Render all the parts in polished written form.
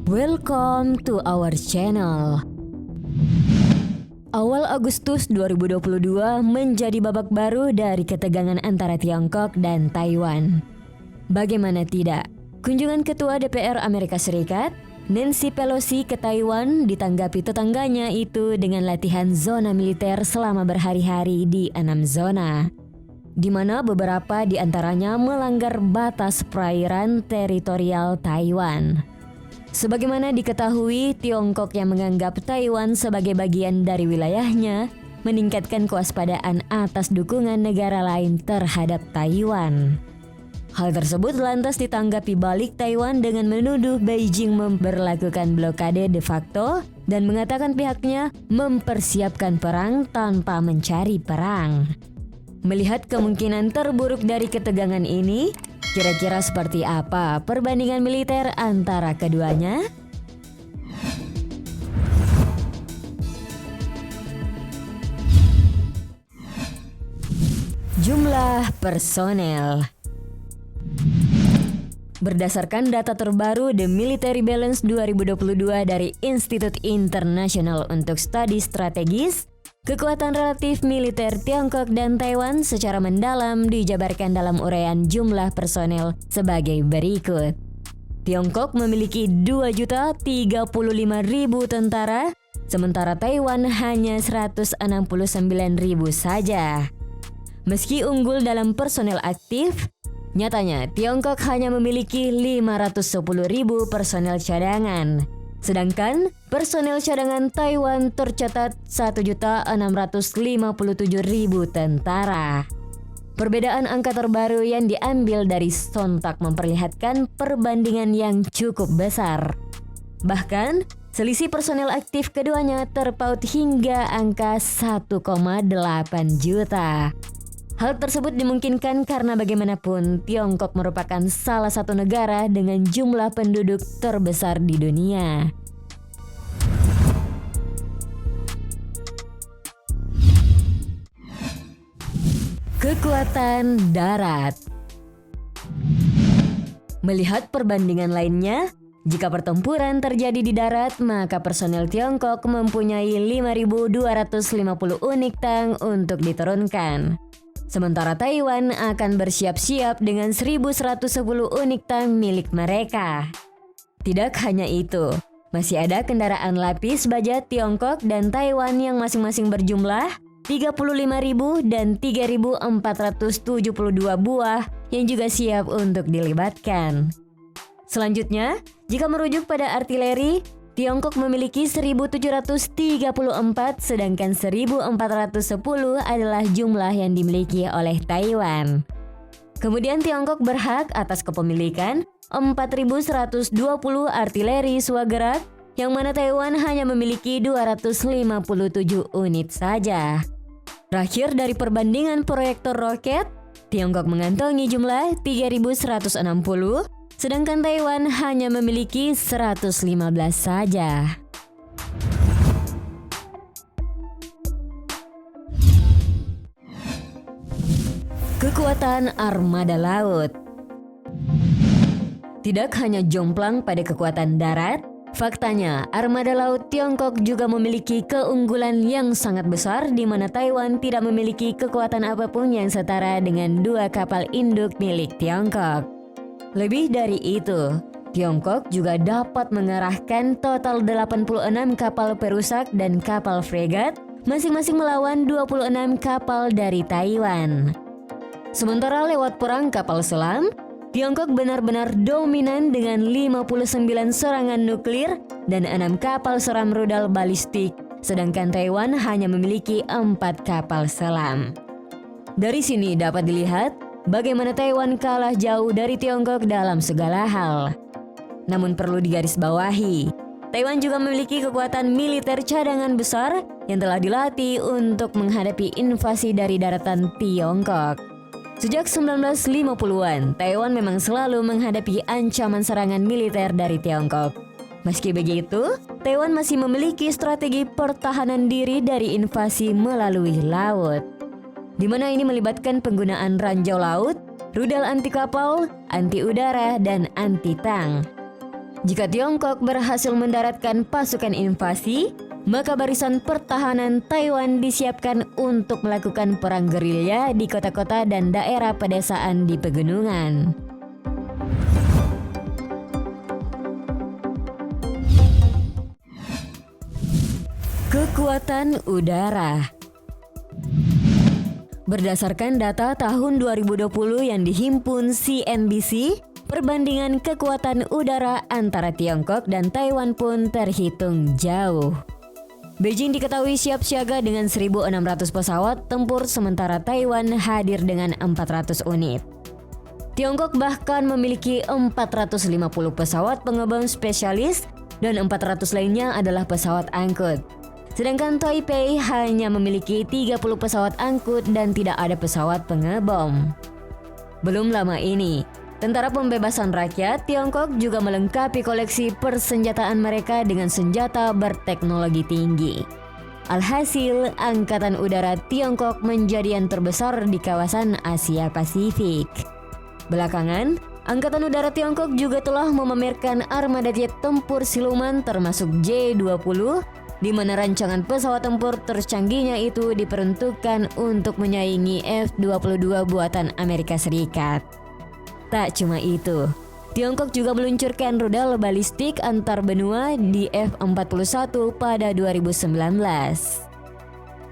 Welcome to our channel. Awal Agustus 2022 menjadi babak baru dari ketegangan antara Tiongkok dan Taiwan. Bagaimana tidak, kunjungan Ketua DPR Amerika Serikat, Nancy Pelosi ke Taiwan ditanggapi tetangganya itu dengan latihan zona militer selama berhari-hari di 6 zona, di mana beberapa di antaranya melanggar batas perairan teritorial Taiwan. Sebagaimana diketahui, Tiongkok yang menganggap Taiwan sebagai bagian dari wilayahnya meningkatkan kewaspadaan atas dukungan negara lain terhadap Taiwan. Hal tersebut lantas ditanggapi balik Taiwan dengan menuduh Beijing memberlakukan blokade de facto dan mengatakan pihaknya mempersiapkan perang tanpa mencari perang. Melihat kemungkinan terburuk dari ketegangan ini, kira-kira seperti apa perbandingan militer antara keduanya? Jumlah personel. Berdasarkan data terbaru The Military Balance 2022 dari Institute International untuk Studi Strategis, kekuatan relatif militer Tiongkok dan Taiwan secara mendalam dijabarkan dalam uraian jumlah personel sebagai berikut. Tiongkok memiliki 2.035.000 tentara, sementara Taiwan hanya 169.000 saja. Meski unggul dalam personel aktif, nyatanya Tiongkok hanya memiliki 510.000 personel cadangan. Sedangkan personel cadangan Taiwan tercatat 1.657.000 tentara. Perbedaan angka terbaru yang diambil dari Sontak memperlihatkan perbandingan yang cukup besar. Bahkan, selisih personel aktif keduanya terpaut hingga angka 1,8 juta. Hal tersebut dimungkinkan karena bagaimanapun Tiongkok merupakan salah satu negara dengan jumlah penduduk terbesar di dunia. Kekuatan darat. Melihat perbandingan lainnya, jika pertempuran terjadi di darat, maka personel Tiongkok mempunyai 5.250 unit tank untuk diturunkan. Sementara Taiwan akan bersiap-siap dengan 1.110 unit tank milik mereka. Tidak hanya itu, masih ada kendaraan lapis baja Tiongkok dan Taiwan yang masing-masing berjumlah 35.000 dan 3.472 buah yang juga siap untuk dilibatkan. Selanjutnya, jika merujuk pada artileri, Tiongkok memiliki 1.734 sedangkan 1.410 adalah jumlah yang dimiliki oleh Taiwan. Kemudian Tiongkok berhak atas kepemilikan 4.120 artileri swagerak yang mana Taiwan hanya memiliki 257 unit saja. Terakhir dari perbandingan proyektor roket, Tiongkok mengantongi jumlah 3.160 sedangkan Taiwan hanya memiliki 115 saja. Kekuatan armada laut. Tidak hanya jomplang pada kekuatan darat, faktanya armada laut Tiongkok juga memiliki keunggulan yang sangat besar di mana Taiwan tidak memiliki kekuatan apapun yang setara dengan 2 kapal induk milik Tiongkok. Lebih dari itu, Tiongkok juga dapat mengerahkan total 86 kapal perusak dan kapal fregat, masing-masing melawan 26 kapal dari Taiwan. Sementara lewat perang kapal selam, Tiongkok benar-benar dominan dengan 59 serangan nuklir dan 6 kapal seram rudal balistik, sedangkan Taiwan hanya memiliki 4 kapal selam. Dari sini dapat dilihat bagaimana Taiwan kalah jauh dari Tiongkok dalam segala hal. Namun perlu digarisbawahi, Taiwan juga memiliki kekuatan militer cadangan besar yang telah dilatih untuk menghadapi invasi dari daratan Tiongkok. Sejak 1950-an, Taiwan memang selalu menghadapi ancaman serangan militer dari Tiongkok. Meski begitu, Taiwan masih memiliki strategi pertahanan diri dari invasi melalui laut, di mana ini melibatkan penggunaan ranjau laut, rudal anti kapal, anti udara, dan anti tank. Jika Tiongkok berhasil mendaratkan pasukan invasi, maka barisan pertahanan Taiwan disiapkan untuk melakukan perang gerilya di kota-kota dan daerah pedesaan di pegunungan. Kekuatan udara. Berdasarkan data tahun 2020 yang dihimpun CNBC, perbandingan kekuatan udara antara Tiongkok dan Taiwan pun terhitung jauh. Beijing diketahui siap siaga dengan 1.600 pesawat tempur, sementara Taiwan hadir dengan 400 unit. Tiongkok bahkan memiliki 450 pesawat pengembang spesialis dan 400 lainnya adalah pesawat angkut. Sedangkan Taipei hanya memiliki 30 pesawat angkut dan tidak ada pesawat pengebom. Belum lama ini, Tentara Pembebasan Rakyat Tiongkok juga melengkapi koleksi persenjataan mereka dengan senjata berteknologi tinggi. Alhasil, Angkatan Udara Tiongkok menjadi yang terbesar di kawasan Asia Pasifik. Belakangan, Angkatan Udara Tiongkok juga telah memamerkan armada jet tempur siluman termasuk J-20, di mana rancangan pesawat tempur tercanggihnya itu diperuntukkan untuk menyaingi F-22 buatan Amerika Serikat. Tak cuma itu, Tiongkok juga meluncurkan rudal balistik antar benua di F-41 pada 2019.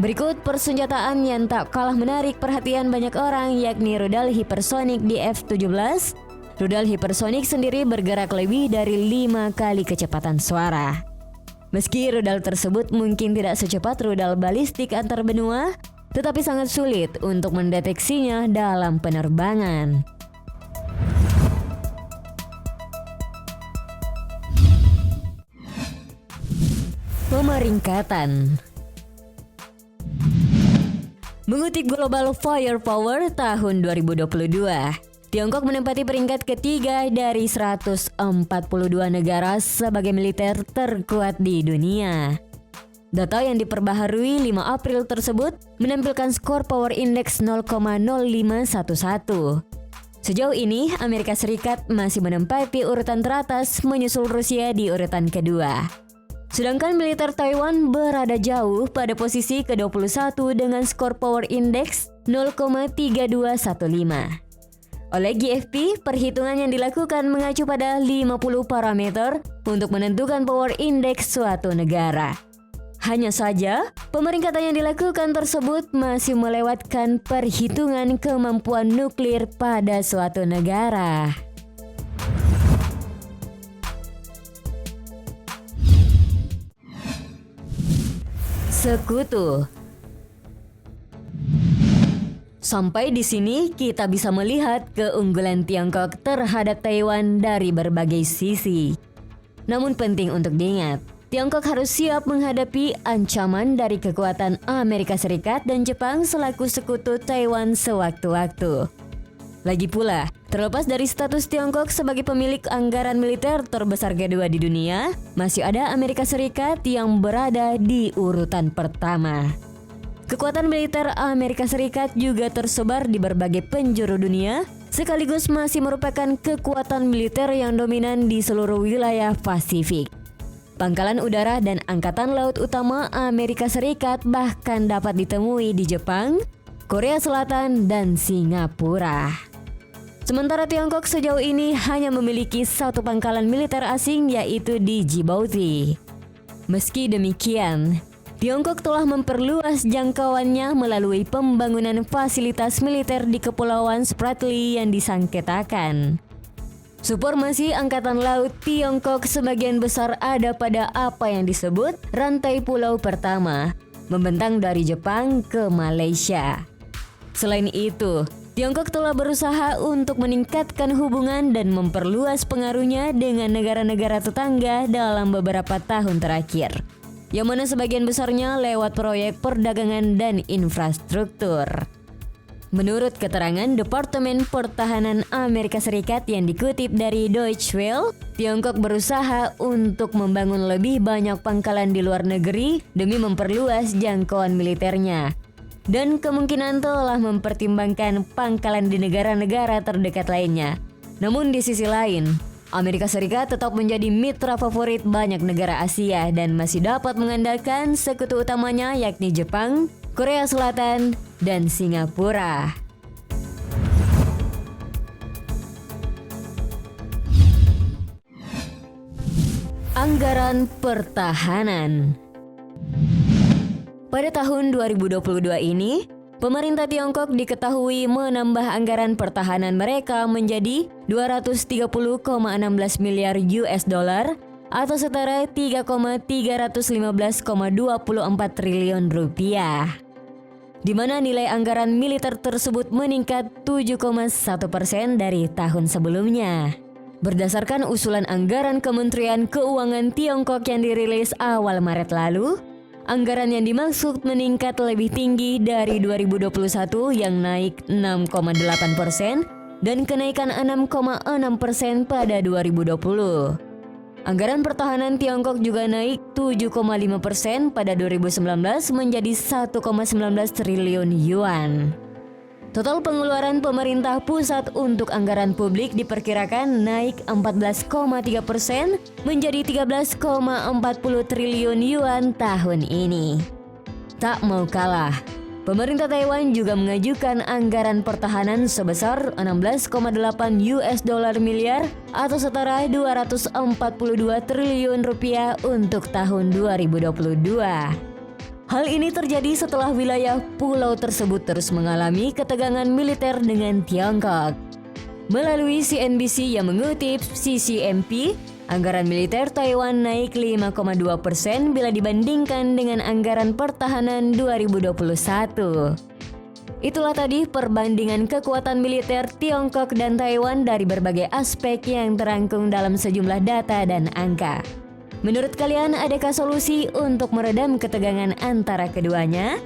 Berikut persenjataan yang tak kalah menarik perhatian banyak orang, yakni rudal hipersonik di F-17. Rudal hipersonik sendiri bergerak lebih dari 5 kali kecepatan suara. Meski rudal tersebut mungkin tidak secepat rudal balistik antar benua, tetapi sangat sulit untuk mendeteksinya dalam penerbangan. Pemeringkatan. Mengutip Global Firepower tahun 2022, Tiongkok menempati peringkat ketiga dari 142 negara sebagai militer terkuat di dunia. Data yang diperbaharui 5 April tersebut menampilkan skor Power Index 0,0511. Sejauh ini, Amerika Serikat masih menempati urutan teratas menyusul Rusia di urutan kedua. Sedangkan militer Taiwan berada jauh pada posisi ke-21 dengan skor Power Index 0,3215. Oleh GFP, perhitungan yang dilakukan mengacu pada 50 parameter untuk menentukan power index suatu negara. Hanya saja, pemeringkatan yang dilakukan tersebut masih melewatkan perhitungan kemampuan nuklir pada suatu negara. Sekutu. Sampai di sini kita bisa melihat keunggulan Tiongkok terhadap Taiwan dari berbagai sisi. Namun penting untuk diingat, Tiongkok harus siap menghadapi ancaman dari kekuatan Amerika Serikat dan Jepang selaku sekutu Taiwan sewaktu-waktu. Lagi pula, terlepas dari status Tiongkok sebagai pemilik anggaran militer terbesar kedua di dunia, masih ada Amerika Serikat yang berada di urutan pertama. Kekuatan militer Amerika Serikat juga tersebar di berbagai penjuru dunia, sekaligus masih merupakan kekuatan militer yang dominan di seluruh wilayah Pasifik. Pangkalan udara dan angkatan laut utama Amerika Serikat bahkan dapat ditemui di Jepang, Korea Selatan, dan Singapura. Sementara Tiongkok sejauh ini hanya memiliki satu pangkalan militer asing, yaitu di Djibouti. Meski demikian, Tiongkok telah memperluas jangkauannya melalui pembangunan fasilitas militer di Kepulauan Spratly yang disengketakan. Supremasi Angkatan Laut Tiongkok sebagian besar ada pada apa yang disebut rantai pulau pertama, membentang dari Jepang ke Malaysia. Selain itu, Tiongkok telah berusaha untuk meningkatkan hubungan dan memperluas pengaruhnya dengan negara-negara tetangga dalam beberapa tahun terakhir, yang mana sebagian besarnya lewat proyek perdagangan dan infrastruktur. Menurut keterangan Departemen Pertahanan Amerika Serikat yang dikutip dari Deutsche Welle, Tiongkok berusaha untuk membangun lebih banyak pangkalan di luar negeri demi memperluas jangkauan militernya, dan kemungkinan telah mempertimbangkan pangkalan di negara-negara terdekat lainnya. Namun di sisi lain, Amerika Serikat tetap menjadi mitra favorit banyak negara Asia dan masih dapat mengandalkan sekutu utamanya yakni Jepang, Korea Selatan, dan Singapura. Anggaran pertahanan. Pada tahun 2022 ini, pemerintah Tiongkok diketahui menambah anggaran pertahanan mereka menjadi 230,16 miliar US dollar atau setara 3,315,24 triliun rupiah. Di mana nilai anggaran militer tersebut meningkat 7,1% dari tahun sebelumnya. Berdasarkan usulan anggaran Kementerian Keuangan Tiongkok yang dirilis awal Maret lalu, anggaran yang dimaksud meningkat lebih tinggi dari 2021 yang naik 6,8% dan kenaikan 6,6% pada 2020. Anggaran pertahanan Tiongkok juga naik 7,5% pada 2019 menjadi 1,19 triliun yuan. Total pengeluaran pemerintah pusat untuk anggaran publik diperkirakan naik 14,3% menjadi 13,40 triliun yuan tahun ini. Tak mau kalah, pemerintah Taiwan juga mengajukan anggaran pertahanan sebesar 16,8 US dollar miliar atau setara 242 triliun rupiah untuk tahun 2022. Hal ini terjadi setelah wilayah pulau tersebut terus mengalami ketegangan militer dengan Tiongkok. Melalui CNBC yang mengutip CCMP, anggaran militer Taiwan naik 5,2% bila dibandingkan dengan anggaran pertahanan 2021. Itulah tadi perbandingan kekuatan militer Tiongkok dan Taiwan dari berbagai aspek yang terangkum dalam sejumlah data dan angka. Menurut kalian, adakah solusi untuk meredam ketegangan antara keduanya?